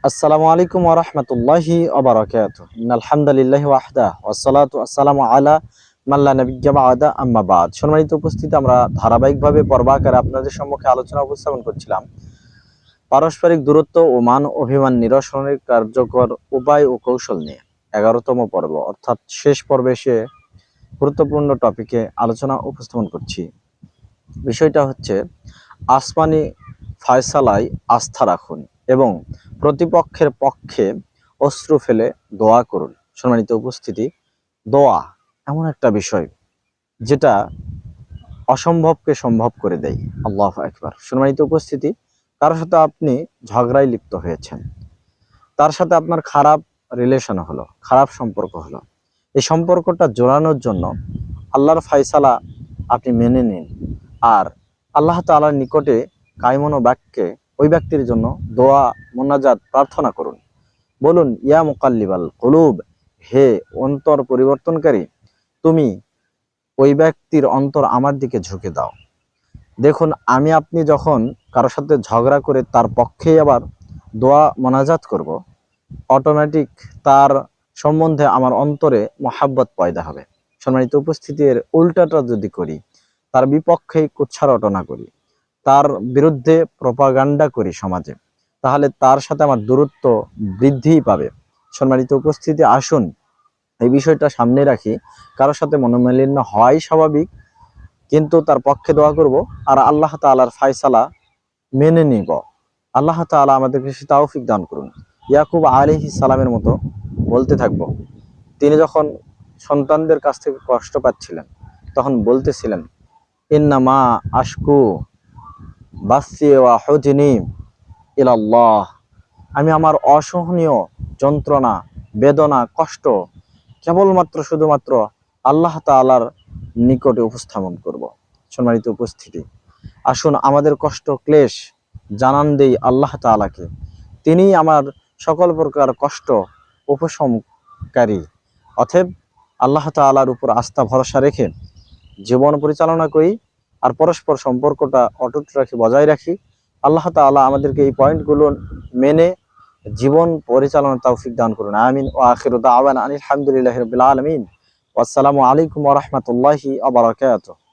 আসসালামু আলাইকুম ওয়া রাহমাতুল্লাহি ওয়া বারাকাতুহু। ইন্নাল হামদালিল্লাহি ওয়াহদা ওয়াসসালাতু ওয়াসসালামু আলা মান লা নাবিয়্যা বা'দা আম্মা বা'দ। সম্মানিত উপস্থিতি, আমরা ধারাবাহিকভাবে পর্বাকারে আপনাদের সম্মুখে আলোচনা উপস্থাপন করছিলাম পারস্পরিক দূরত্ব ও মান অভিমান নিরসনের কার্যকর উপায় ও কৌশল নিয়ে 11তম পর্ব, অর্থাৎ শেষ পর্বে এসে গুরুত্বপূর্ণ টপিকে আলোচনা উপস্থাপন করছি। বিষয়টা হচ্ছে আসমানি ফয়সালায় আস্থা রাখুন এবং প্রতিপক্ষের পক্ষে অশ্রু ফেলে দোয়া করুন। সম্মানিত উপস্থিতি, দোয়া এমন একটা বিষয় যেটা অসম্ভবকে সম্ভব করে দেয়। আল্লাহু আকবার। সম্মানিত উপস্থিতি, কারোর সাথে আপনি ঝগড়ায় লিপ্ত হয়েছেন, তার সাথে আপনার খারাপ রিলেশন হলো, খারাপ সম্পর্ক হলো, এই সম্পর্কটা জোড়ানোর জন্য আল্লাহর ফয়সালা আপনি মেনে নিন আর আল্লাহ তাআলার নিকটে কায়মন বাক্যে ওই ব্যক্তির জন্য দোয়া মোনাজাত প্রার্থনা করুন। বলুন, ইয়া মুকাল্লিবাল কুলুব, হে অন্তর পরিবর্তনকারী, তুমি ওই ব্যক্তির অন্তর আমার দিকে ঝুঁকে দাও। দেখুন, আমি আপনি যখন কারোর সাথে ঝগড়া করে তার পক্ষেই আবার দোয়া মোনাজাত করব, অটোমেটিক তার সম্বন্ধে আমার অন্তরে মহাব্বত পয়দা হবে। সম্মানিত উপস্থিতির উল্টাটা যদি করি, তার বিপক্ষে কুৎসা রটনা করি, তার বিরুদ্ধে প্রপাগান্ডা করি সমাজে, তাহলে তার সাথে আমার দূরত্ব বৃদ্ধিই পাবে। সম্মানিত উপস্থিতি, আসুন এই বিষয়টা সামনে রাখি। কারোর সাথে মনোমালিন্য হওয়াই স্বাভাবিক, কিন্তু তার পক্ষে দোয়া করব আর আল্লাহ তাআলার ফয়সালা মেনে নিব। আল্লাহ তাআলা আমাদেরকে সে তৌফিক দান করুন। ইয়াকুব আলাইহিস সালামের মতো বলতে থাকবো। তিনি যখন সন্তানদের কাছ থেকে কষ্ট পাচ্ছিলেন, তখন বলতেছিলেন, ইন্নামা আশকু বাসি ওয়া হুজনি ইলাল্লাহ, আমি আমার অসহনীয় যন্ত্রণা, বেদনা, কষ্ট কেবলমাত্র শুধুমাত্র আল্লাহ তাআলার নিকটে উপস্থাপন করব। সম্মানিত উপস্থিতি, আসুন আমাদের কষ্ট ক্লেশ জানান দেই আল্লাহ তাআলাকে। তিনি আমার সকল প্রকার কষ্ট উপশমকারী। অতএব আল্লাহ তাআলার উপর আস্থা ভরসা রেখে জীবন পরিচালনা করি আর পরস্পর সম্পর্কটা অটুট রাখি, বজায় রাখি। আল্লাহ তাআলা আমাদেরকে এই পয়েন্টগুলো মেনে জীবন পরিচালনার তৌফিক দান করুন। আমিন। ওয়া আখিরু দাওয়ানা আনিল হামদুলিল্লাহি রাব্বিল আলামিন। ওয়াসসালামু আলাইকুম ওয়া রাহমাতুল্লাহি ওয়া বারাকাতুহু।